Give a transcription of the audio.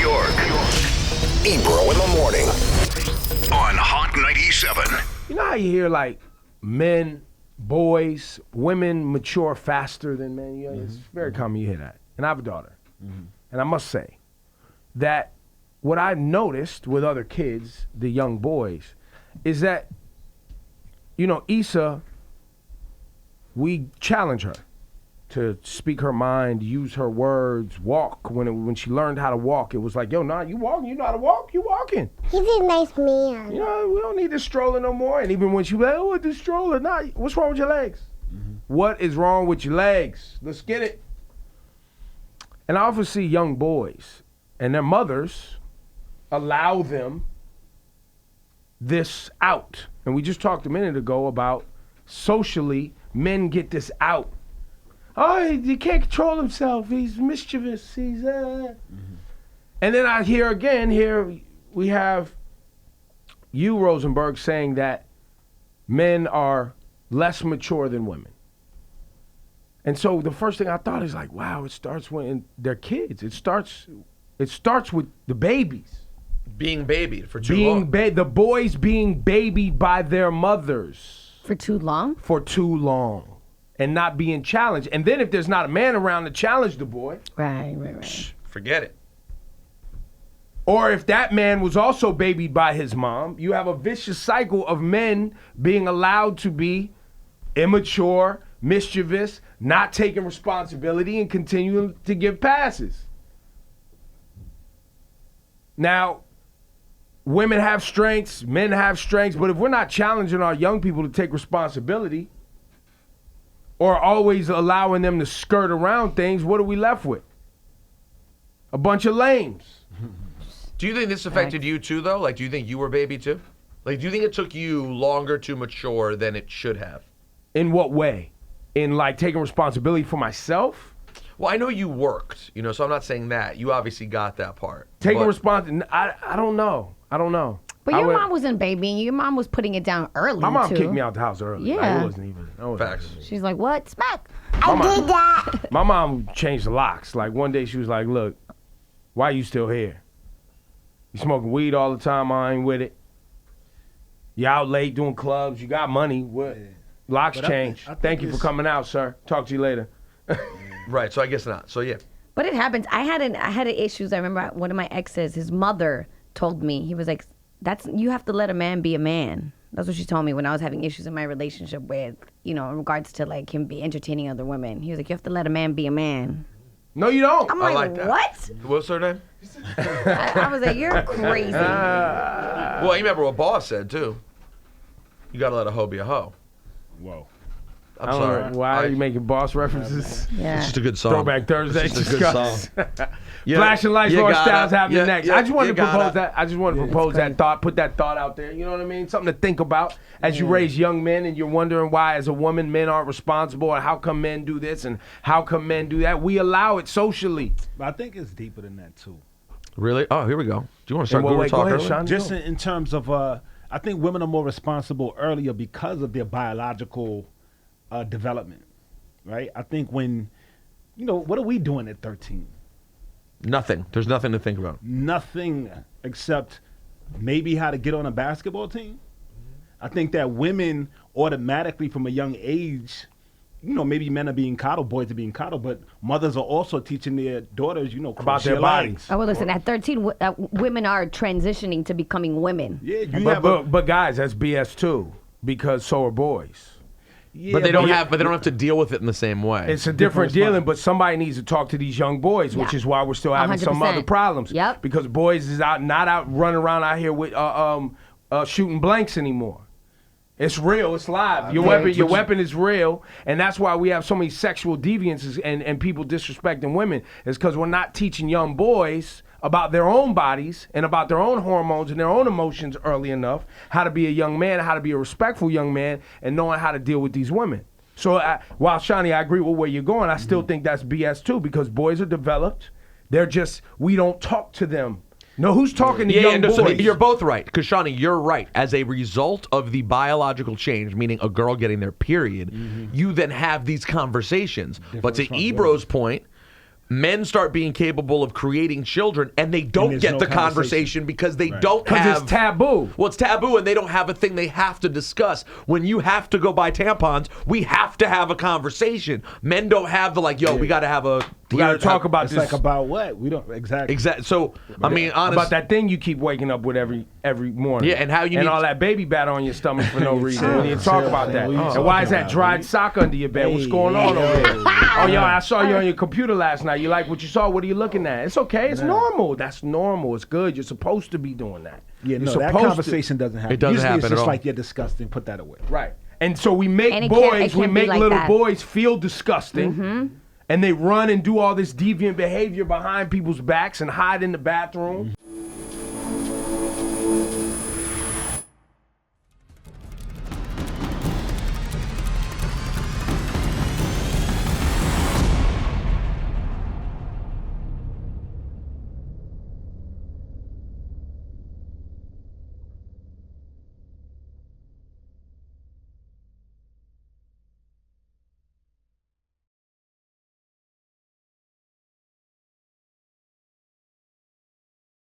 York. Ebro in the morning on Hot 97. You know how you hear like men, boys, women mature faster than men? You know, it's very common you hear that. And I have a daughter. And I must say that what I've noticed with other kids, the young boys, is that, you know, Issa, we challenge her to speak her mind, use her words, walk. When she learned how to walk, it was like, yo, nah, you walking, you know how to walk, you walking. He's a nice man. You know, we don't need this stroller no more. And even when she was like, oh, this stroller, nah, what's wrong with your legs? What is wrong with your legs? Let's get it. And I often see young boys and their mothers allow them this out. And we just talked a minute ago about socially, men get this out. Oh, he can't control himself. He's mischievous. He's And then I hear again, here we have you, Rosenberg, saying that men are less mature than women. And so the first thing I thought is like, wow, it starts when they're kids. It starts with the babies. Being babied for too long. The boys being babied by their mothers. For too long? For too long. And not being challenged. And then if there's not a man around to challenge the boy. Right. Forget it. Or if that man was also babied by his mom, you have a vicious cycle of men being allowed to be immature, mischievous, not taking responsibility, and continuing to give passes. Now, women have strengths, men have strengths, but if we're not challenging our young people to take responsibility or always allowing them to skirt around things, what are we left with? A bunch of lames. Do you think this affected you too, though? Like, do you think you were baby too? Like, do you think it took you longer to mature than it should have? In what way? In like taking responsibility for myself? Well, I know you worked, you know, so I'm not saying that. You obviously got that part. Taking responsibility, I don't know. But your mom wasn't babying. Your mom was putting it down early, My mom too. kicked me out the house early. Yeah. Like, it wasn't even. Facts. She's like, what? Smack. I did that. My mom changed the locks. Like one day she was like, look, why are you still here? You smoking weed all the time, I ain't with it. You out late doing clubs, you got money. What? Locks change. I think Thank you for coming out, sir. Talk to you later. Right, so I guess not. So yeah. But it happens. I had issues. I remember one of my exes, his mother told me, he was like, you have to let a man be a man. That's what she told me when I was having issues in my relationship with, you know, in regards to like him be entertaining other women. He was like, you have to let a man be a man. No, you don't. I'm I like that. what? What's her name? I was like, you're crazy. Well, you remember what Boss said, too. You gotta let a hoe be a hoe. Whoa. I'm sorry. Why are you making Boss references? Yeah. It's just a good song. Throwback Thursday. It's just a good song. Flashing lights, Lord Styles happening next. I just wanted to propose that. I just wanted to propose that thought, put that thought out there. You know what I mean? Something to think about as you raise young men and you're wondering why, as a woman, men aren't responsible and how come men do this and how come men do that. We allow it socially. But I think it's deeper than that, too. Really? Oh, here we go. Do you want to start Go talking? ahead, Sean. Just in terms of, I think women are more responsible earlier because of their biological development, right? I think when, you know, what are we doing at 13? Nothing. There's nothing to think about. Nothing except maybe how to get on a basketball team. I think that women automatically from a young age, you know, maybe men are being coddled, boys are being coddled, but mothers are also teaching their daughters, you know, about their bodies. Oh, well, listen, at 13, women are transitioning to becoming women. Yeah, but guys, that's BS too, because so are boys. yeah, But they don't have to deal with it in the same way. It's a different dealing, but somebody needs to talk to these young boys, which is why we're still having some 100%. other problems. Yep. Because boys is not out running around out here with shooting blanks anymore. It's real. It's live. Your weapon is real, and that's why we have so many sexual deviances and people disrespecting women. Is because we're not teaching young boys about their own bodies and about their own hormones and their own emotions early enough, how to be a young man, how to be a respectful young man, and knowing how to deal with these women. So while Shani, I agree with where you're going, I still think that's BS too, because boys are developed. They're just, we don't talk to them. No, who's talking to young boys? So you're both right, because Shani, you're right. As a result of the biological change, meaning a girl getting their period, you then have these conversations. But to Ebro's point, men start being capable of creating children, and they don't there's get no the conversation. conversation because they Right. don't Because have. it's taboo. Well, it's taboo, and they don't have a thing they have to discuss. When you have to go buy tampons, we have to have a conversation. Men don't have the like, yo, we got to have a. We got to talk about It's this. like about what? We don't exactly. Exactly. So, I mean, honestly. about that thing you keep waking up with every morning. Yeah, and how you need all to- that baby batter on your stomach for no reason. chill, We need to talk chill, about man. that. What you And why is talking that about, dried man? sock under your bed? What's going on over there? Oh, yo, I saw you on your computer last night. You like what you saw? What are you looking at? It's okay. It's normal. That's normal. It's good. You're supposed to be doing that. Yeah, You're no, that supposed to. conversation doesn't happen. It doesn't Usually happen it's at just all. like you're disgusting. Put that away. Right. And so we make And it can't boys, we be make like little that. boys feel disgusting. And they run and do all this deviant behavior behind people's backs and hide in the bathroom.